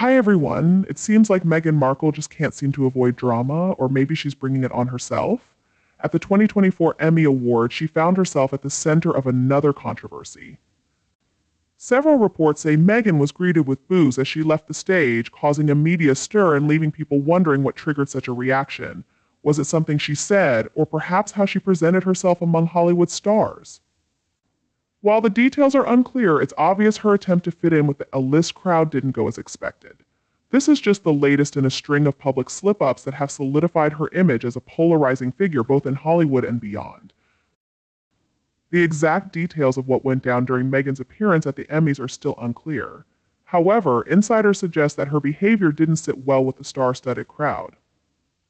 Hi everyone. It seems like Meghan Markle just can't seem to avoid drama, or maybe she's bringing it on herself. At the 2024 Emmy Awards, she found herself at the center of another controversy. Several reports say Meghan was greeted with boos as she left the stage, causing a media stir and leaving people wondering what triggered such a reaction. Was it something she said, or perhaps how she presented herself among Hollywood stars? While the details are unclear, it's obvious her attempt to fit in with the A-list crowd didn't go as expected. This is just the latest in a string of public slip-ups that have solidified her image as a polarizing figure both in Hollywood and beyond. The exact details of what went down during Meghan's appearance at the Emmys are still unclear. However, insiders suggest that her behavior didn't sit well with the star-studded crowd.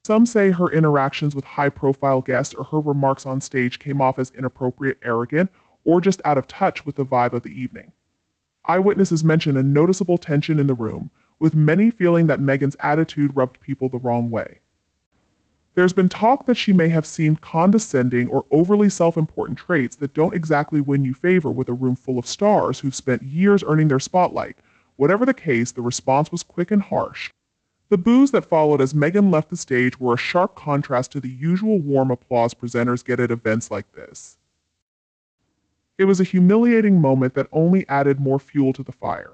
Some say her interactions with high-profile guests or her remarks on stage came off as inappropriate, arrogant, or just out of touch with the vibe of the evening. Eyewitnesses mention a noticeable tension in the room, with many feeling that Meghan's attitude rubbed people the wrong way. There's been talk that she may have seemed condescending or overly self-important traits that don't exactly win you favor with a room full of stars who've spent years earning their spotlight. Whatever the case, the response was quick and harsh. The boos that followed as Meghan left the stage were a sharp contrast to the usual warm applause presenters get at events like this. It was a humiliating moment that only added more fuel to the fire.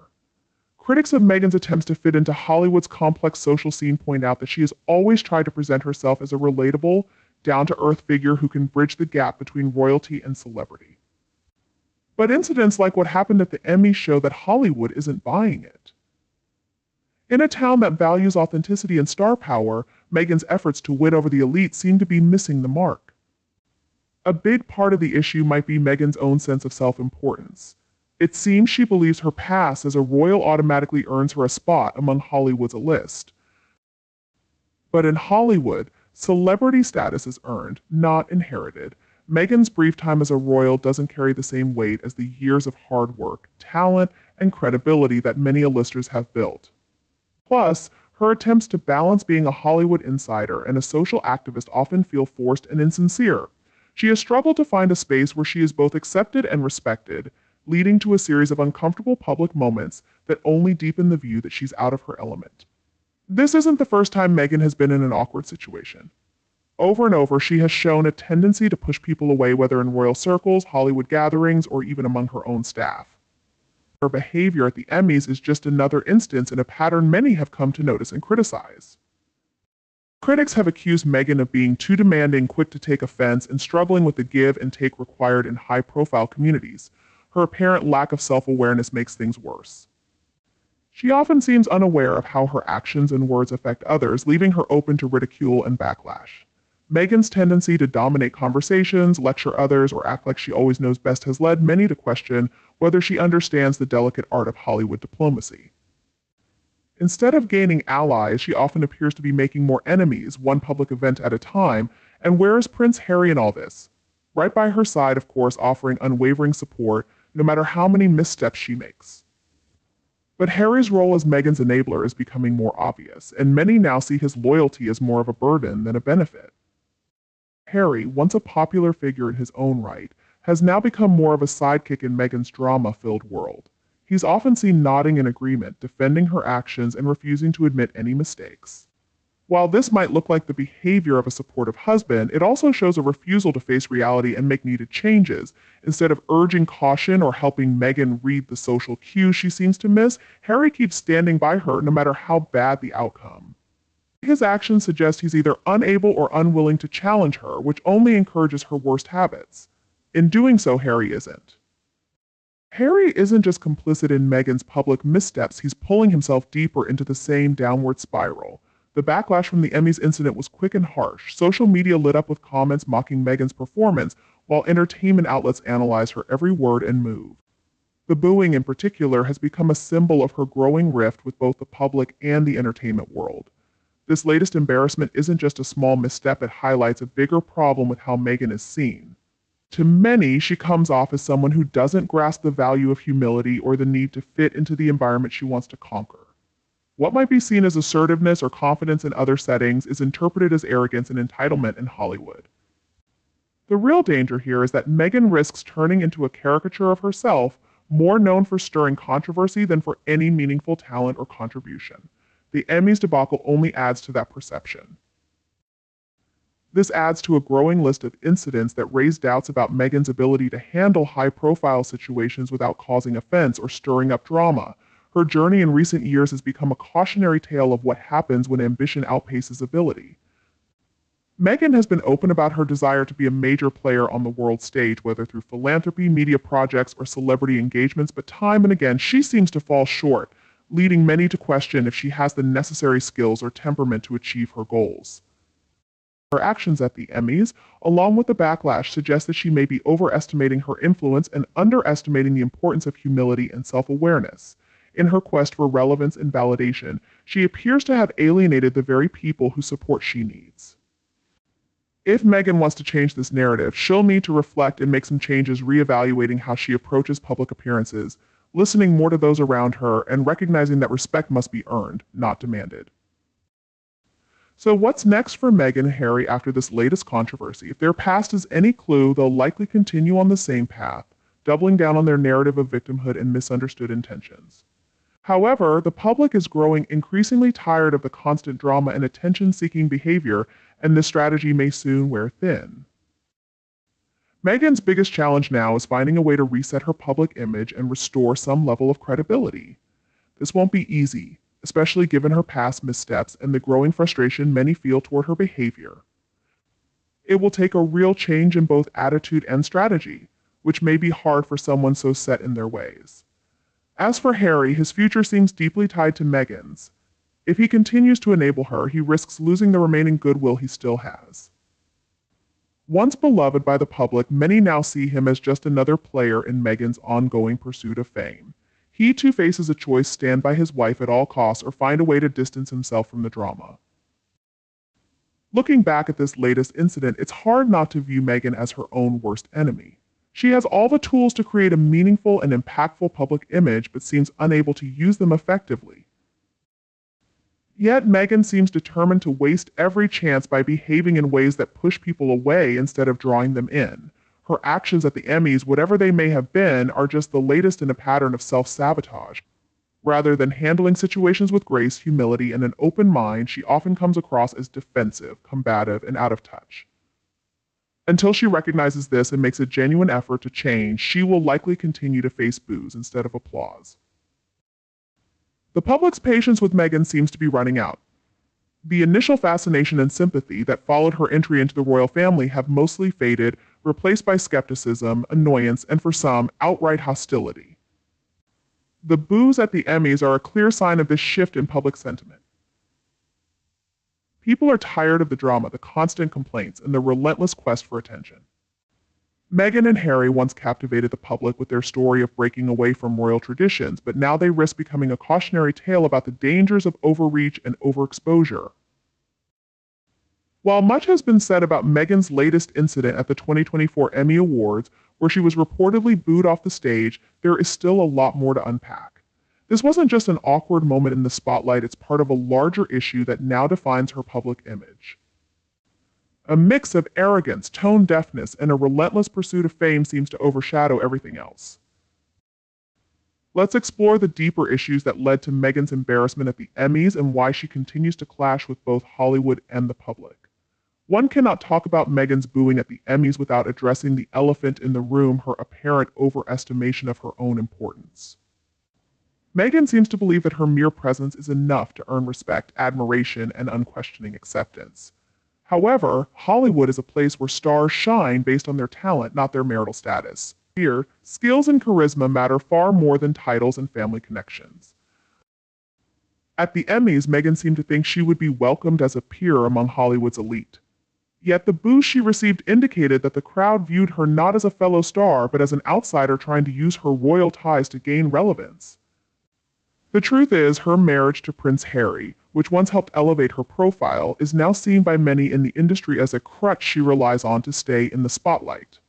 Critics of Meghan's attempts to fit into Hollywood's complex social scene point out that she has always tried to present herself as a relatable, down-to-earth figure who can bridge the gap between royalty and celebrity. But incidents like what happened at the Emmys show that Hollywood isn't buying it. In a town that values authenticity and star power, Meghan's efforts to win over the elite seem to be missing the mark. A big part of the issue might be Meghan's own sense of self-importance. It seems she believes her past as a royal automatically earns her a spot among Hollywood's A-list. But in Hollywood, celebrity status is earned, not inherited. Meghan's brief time as a royal doesn't carry the same weight as the years of hard work, talent, and credibility that many A-listers have built. Plus, her attempts to balance being a Hollywood insider and a social activist often feel forced and insincere. She has struggled to find a space where she is both accepted and respected, leading to a series of uncomfortable public moments that only deepen the view that she's out of her element. This isn't the first time Meghan has been in an awkward situation. Over and over, she has shown a tendency to push people away, whether in royal circles, Hollywood gatherings, or even among her own staff. Her behavior at the Emmys is just another instance in a pattern many have come to notice and criticize. Critics have accused Meghan of being too demanding, quick to take offense, and struggling with the give and take required in high-profile communities. Her apparent lack of self-awareness makes things worse. She often seems unaware of how her actions and words affect others, leaving her open to ridicule and backlash. Meghan's tendency to dominate conversations, lecture others, or act like she always knows best has led many to question whether she understands the delicate art of Hollywood diplomacy. Instead of gaining allies, she often appears to be making more enemies, one public event at a time. And where is Prince Harry in all this? Right by her side, of course, offering unwavering support, no matter how many missteps she makes. But Harry's role as Meghan's enabler is becoming more obvious, and many now see his loyalty as more of a burden than a benefit. Harry, once a popular figure in his own right, has now become more of a sidekick in Meghan's drama-filled world. He's often seen nodding in agreement, defending her actions, and refusing to admit any mistakes. While this might look like the behavior of a supportive husband, it also shows a refusal to face reality and make needed changes. Instead of urging caution or helping Meghan read the social cues she seems to miss, Harry keeps standing by her no matter how bad the outcome. His actions suggest he's either unable or unwilling to challenge her, which only encourages her worst habits. In doing so, Harry isn't. Harry isn't just complicit in Meghan's public missteps, he's pulling himself deeper into the same downward spiral. The backlash from the Emmys incident was quick and harsh. Social media lit up with comments mocking Meghan's performance, while entertainment outlets analyzed her every word and move. The booing in particular has become a symbol of her growing rift with both the public and the entertainment world. This latest embarrassment isn't just a small misstep, it highlights a bigger problem with how Meghan is seen. To many, she comes off as someone who doesn't grasp the value of humility or the need to fit into the environment she wants to conquer. What might be seen as assertiveness or confidence in other settings is interpreted as arrogance and entitlement in Hollywood. The real danger here is that Meghan risks turning into a caricature of herself more known for stirring controversy than for any meaningful talent or contribution. The Emmys debacle only adds to that perception. This adds to a growing list of incidents that raise doubts about Meghan's ability to handle high-profile situations without causing offense or stirring up drama. Her journey in recent years has become a cautionary tale of what happens when ambition outpaces ability. Meghan has been open about her desire to be a major player on the world stage, whether through philanthropy, media projects, or celebrity engagements, but time and again she seems to fall short, leading many to question if she has the necessary skills or temperament to achieve her goals. Her actions at the Emmys, along with the backlash, suggest that she may be overestimating her influence and underestimating the importance of humility and self-awareness. In her quest for relevance and validation, she appears to have alienated the very people whose support she needs. If Meghan wants to change this narrative, she'll need to reflect and make some changes, reevaluating how she approaches public appearances, listening more to those around her, and recognizing that respect must be earned, not demanded. So what's next for Meghan and Harry after this latest controversy? If their past is any clue, they'll likely continue on the same path, doubling down on their narrative of victimhood and misunderstood intentions. However, the public is growing increasingly tired of the constant drama and attention-seeking behavior, and this strategy may soon wear thin. Meghan's biggest challenge now is finding a way to reset her public image and restore some level of credibility. This won't be easy, especially given her past missteps and the growing frustration many feel toward her behavior. It will take a real change in both attitude and strategy, which may be hard for someone so set in their ways. As for Harry, his future seems deeply tied to Meghan's. If he continues to enable her, he risks losing the remaining goodwill he still has. Once beloved by the public, many now see him as just another player in Meghan's ongoing pursuit of fame. He too faces a choice: stand by his wife at all costs or find a way to distance himself from the drama. Looking back at this latest incident, it's hard not to view Meghan as her own worst enemy. She has all the tools to create a meaningful and impactful public image, but seems unable to use them effectively. Yet Meghan seems determined to waste every chance by behaving in ways that push people away instead of drawing them in. Her actions at the Emmys, whatever they may have been, are just the latest in a pattern of self-sabotage. Rather than handling situations with grace, humility, and an open mind, she often comes across as defensive, combative, and out of touch. Until she recognizes this and makes a genuine effort to change, she will likely continue to face boos instead of applause. The public's patience with Meghan seems to be running out. The initial fascination and sympathy that followed her entry into the royal family have mostly faded, replaced by skepticism, annoyance, and for some, outright hostility. The boos at the Emmys are a clear sign of this shift in public sentiment. People are tired of the drama, the constant complaints, and the relentless quest for attention. Meghan and Harry once captivated the public with their story of breaking away from royal traditions, but now they risk becoming a cautionary tale about the dangers of overreach and overexposure. While much has been said about Meghan's latest incident at the 2024 Emmy Awards, where she was reportedly booed off the stage, there is still a lot more to unpack. This wasn't just an awkward moment in the spotlight, it's part of a larger issue that now defines her public image. A mix of arrogance, tone deafness, and a relentless pursuit of fame seems to overshadow everything else. Let's explore the deeper issues that led to Meghan's embarrassment at the Emmys and why she continues to clash with both Hollywood and the public. One cannot talk about Meghan's booing at the Emmys without addressing the elephant in the room: her apparent overestimation of her own importance. Meghan seems to believe that her mere presence is enough to earn respect, admiration, and unquestioning acceptance. However, Hollywood is a place where stars shine based on their talent, not their marital status. Here, skills and charisma matter far more than titles and family connections. At the Emmys, Meghan seemed to think she would be welcomed as a peer among Hollywood's elite. Yet the boos she received indicated that the crowd viewed her not as a fellow star, but as an outsider trying to use her royal ties to gain relevance. The truth is, her marriage to Prince Harry, which once helped elevate her profile, is now seen by many in the industry as a crutch she relies on to stay in the spotlight.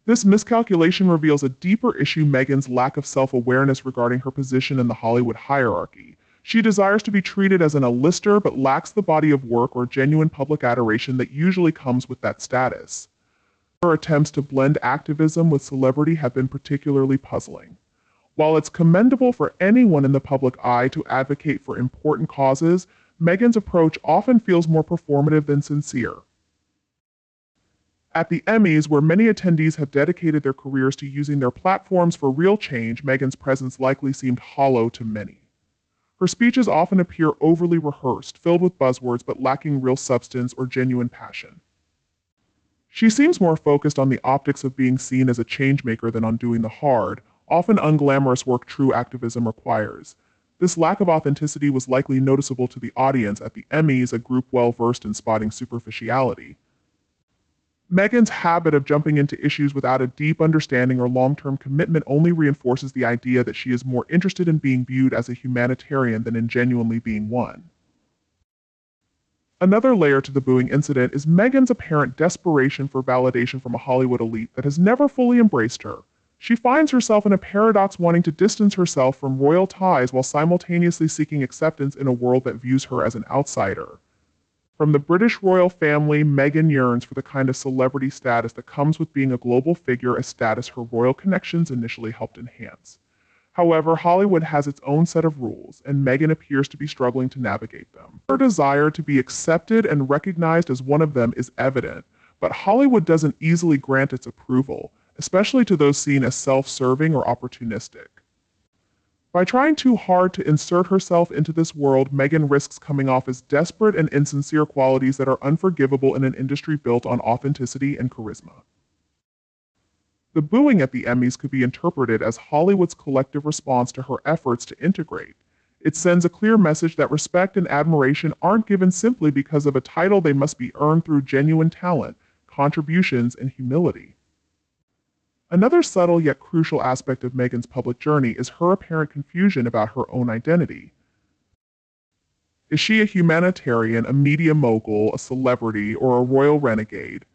This miscalculation reveals a deeper issue: Meghan's lack of self-awareness regarding her position in the Hollywood hierarchy. She desires to be treated as an A-lister, but lacks the body of work or genuine public adoration that usually comes with that status. Her attempts to blend activism with celebrity have been particularly puzzling. While it's commendable for anyone in the public eye to advocate for important causes, Meghan's approach often feels more performative than sincere. At the Emmys, where many attendees have dedicated their careers to using their platforms for real change, Meghan's presence likely seemed hollow to many. Her speeches often appear overly rehearsed, filled with buzzwords but lacking real substance or genuine passion. She seems more focused on the optics of being seen as a changemaker than on doing the hard, often unglamorous work true activism requires. This lack of authenticity was likely noticeable to the audience at the Emmys, a group well versed in spotting superficiality. Meghan's habit of jumping into issues without a deep understanding or long-term commitment only reinforces the idea that she is more interested in being viewed as a humanitarian than in genuinely being one. Another layer to the booing incident is Meghan's apparent desperation for validation from a Hollywood elite that has never fully embraced her. She finds herself in a paradox, wanting to distance herself from royal ties while simultaneously seeking acceptance in a world that views her as an outsider. From the British royal family, Meghan yearns for the kind of celebrity status that comes with being a global figure, a status her royal connections initially helped enhance. However, Hollywood has its own set of rules, and Meghan appears to be struggling to navigate them. Her desire to be accepted and recognized as one of them is evident, but Hollywood doesn't easily grant its approval, especially to those seen as self-serving or opportunistic. By trying too hard to insert herself into this world, Meghan risks coming off as desperate and insincere, qualities that are unforgivable in an industry built on authenticity and charisma. The booing at the Emmys could be interpreted as Hollywood's collective response to her efforts to integrate. It sends a clear message that respect and admiration aren't given simply because of a title; they must be earned through genuine talent, contributions, and humility. Another subtle yet crucial aspect of Meghan's public journey is her apparent confusion about her own identity. Is she a humanitarian, a media mogul, a celebrity, or a royal renegade?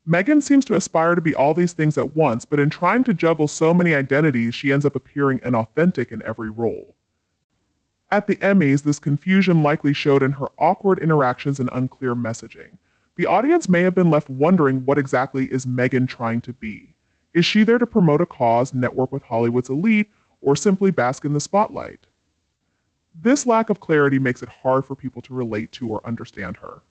Meghan seems to aspire to be all these things at once, but in trying to juggle so many identities, she ends up appearing inauthentic in every role. At the Emmys, this confusion likely showed in her awkward interactions and unclear messaging. The audience may have been left wondering, what exactly is Meghan trying to be? Is she there to promote a cause, network with Hollywood's elite, or simply bask in the spotlight? This lack of clarity makes it hard for people to relate to or understand her.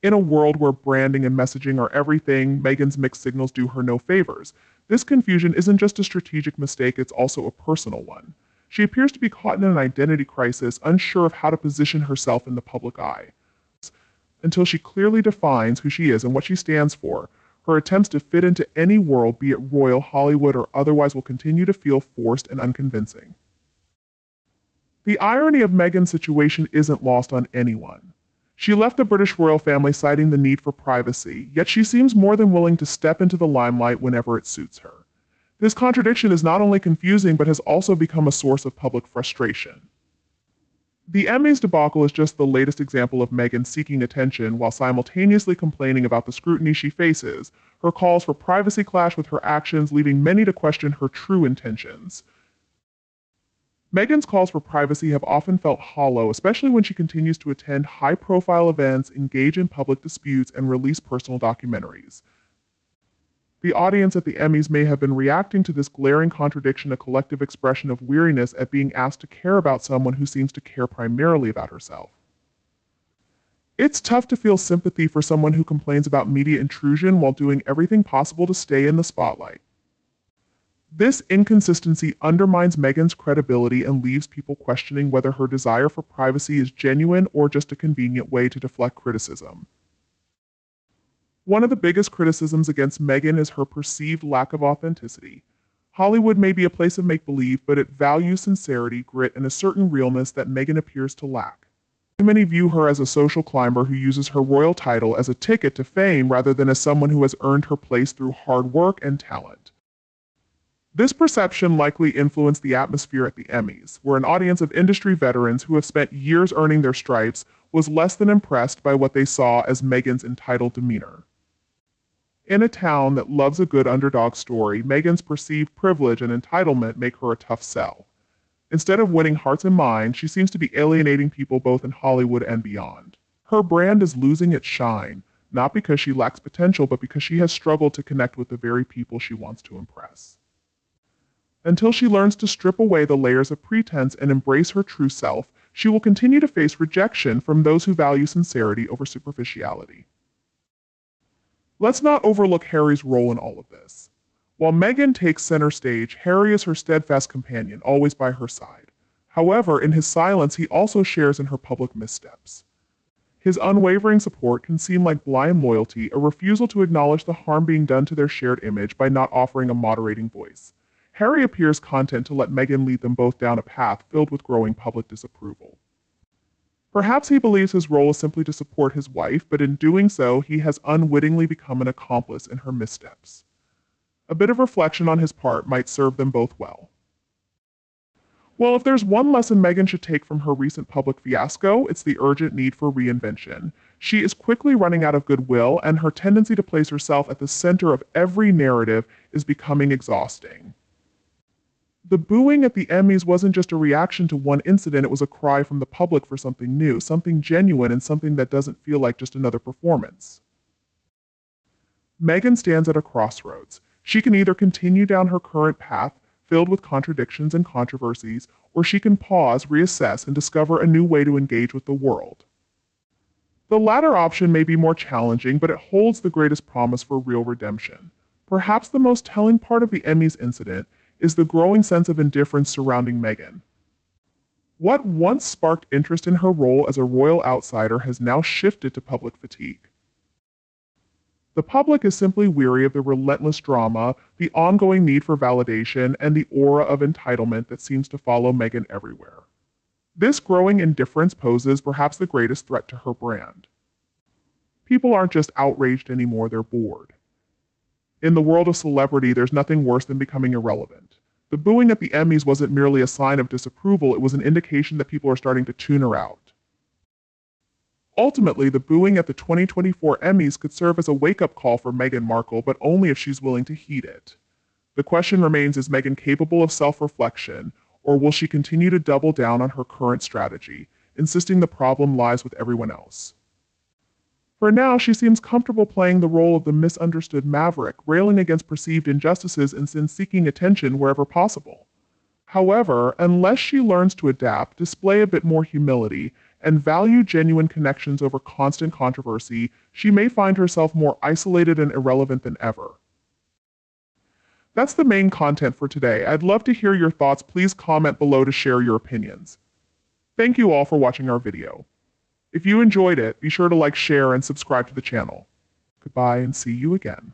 In a world where branding and messaging are everything, Meghan's mixed signals do her no favors. This confusion isn't just a strategic mistake, it's also a personal one. She appears to be caught in an identity crisis, unsure of how to position herself in the public eye. Until she clearly defines who she is and what she stands for, her attempts to fit into any world, be it royal, Hollywood, or otherwise, will continue to feel forced and unconvincing. The irony of Meghan's situation isn't lost on anyone. She left the British royal family citing the need for privacy, yet she seems more than willing to step into the limelight whenever it suits her. This contradiction is not only confusing, but has also become a source of public frustration. The Emmys debacle is just the latest example of Meghan seeking attention while simultaneously complaining about the scrutiny she faces. Her calls for privacy clash with her actions, leaving many to question her true intentions. Meghan's calls for privacy have often felt hollow, especially when she continues to attend high-profile events, engage in public disputes, and release personal documentaries. The audience at the Emmys may have been reacting to this glaring contradiction, a collective expression of weariness at being asked to care about someone who seems to care primarily about herself. It's tough to feel sympathy for someone who complains about media intrusion while doing everything possible to stay in the spotlight. This inconsistency undermines Meghan's credibility and leaves people questioning whether her desire for privacy is genuine or just a convenient way to deflect criticism. One of the biggest criticisms against Meghan is her perceived lack of authenticity. Hollywood may be a place of make-believe, but it values sincerity, grit, and a certain realness that Meghan appears to lack. Many view her as a social climber who uses her royal title as a ticket to fame rather than as someone who has earned her place through hard work and talent. This perception likely influenced the atmosphere at the Emmys, where an audience of industry veterans who have spent years earning their stripes was less than impressed by what they saw as Meghan's entitled demeanor. In a town that loves a good underdog story, Meghan's perceived privilege and entitlement make her a tough sell. Instead of winning hearts and minds, she seems to be alienating people both in Hollywood and beyond. Her brand is losing its shine, not because she lacks potential, but because she has struggled to connect with the very people she wants to impress. Until she learns to strip away the layers of pretense and embrace her true self, she will continue to face rejection from those who value sincerity over superficiality. Let's not overlook Harry's role in all of this. While Meghan takes center stage, Harry is her steadfast companion, always by her side. However, in his silence, he also shares in her public missteps. His unwavering support can seem like blind loyalty, a refusal to acknowledge the harm being done to their shared image by not offering a moderating voice. Harry appears content to let Meghan lead them both down a path filled with growing public disapproval. Perhaps he believes his role is simply to support his wife, but in doing so, he has unwittingly become an accomplice in her missteps. A bit of reflection on his part might serve them both well. Well, if there's one lesson Meghan should take from her recent public fiasco, it's the urgent need for reinvention. She is quickly running out of goodwill, and her tendency to place herself at the center of every narrative is becoming exhausting. The booing at the Emmys wasn't just a reaction to one incident, it was a cry from the public for something new, something genuine, and something that doesn't feel like just another performance. Meghan stands at a crossroads. She can either continue down her current path, filled with contradictions and controversies, or she can pause, reassess, and discover a new way to engage with the world. The latter option may be more challenging, but it holds the greatest promise for real redemption. Perhaps the most telling part of the Emmys incident is the growing sense of indifference surrounding Meghan. What once sparked interest in her role as a royal outsider has now shifted to public fatigue. The public is simply weary of the relentless drama, the ongoing need for validation, and the aura of entitlement that seems to follow Meghan everywhere. This growing indifference poses perhaps the greatest threat to her brand. People aren't just outraged anymore, they're bored. In the world of celebrity, there's nothing worse than becoming irrelevant. The booing at the Emmys wasn't merely a sign of disapproval, it was an indication that people are starting to tune her out. Ultimately, the booing at the 2024 Emmys could serve as a wake-up call for Meghan Markle, but only if she's willing to heed it. The question remains, is Meghan capable of self-reflection, or will she continue to double down on her current strategy, insisting the problem lies with everyone else? For now, she seems comfortable playing the role of the misunderstood maverick, railing against perceived injustices and seeking attention wherever possible. However, unless she learns to adapt, display a bit more humility, and value genuine connections over constant controversy, she may find herself more isolated and irrelevant than ever. That's the main content for today. I'd love to hear your thoughts. Please comment below to share your opinions. Thank you all for watching our video. If you enjoyed it, be sure to like, share, and subscribe to the channel. Goodbye and see you again.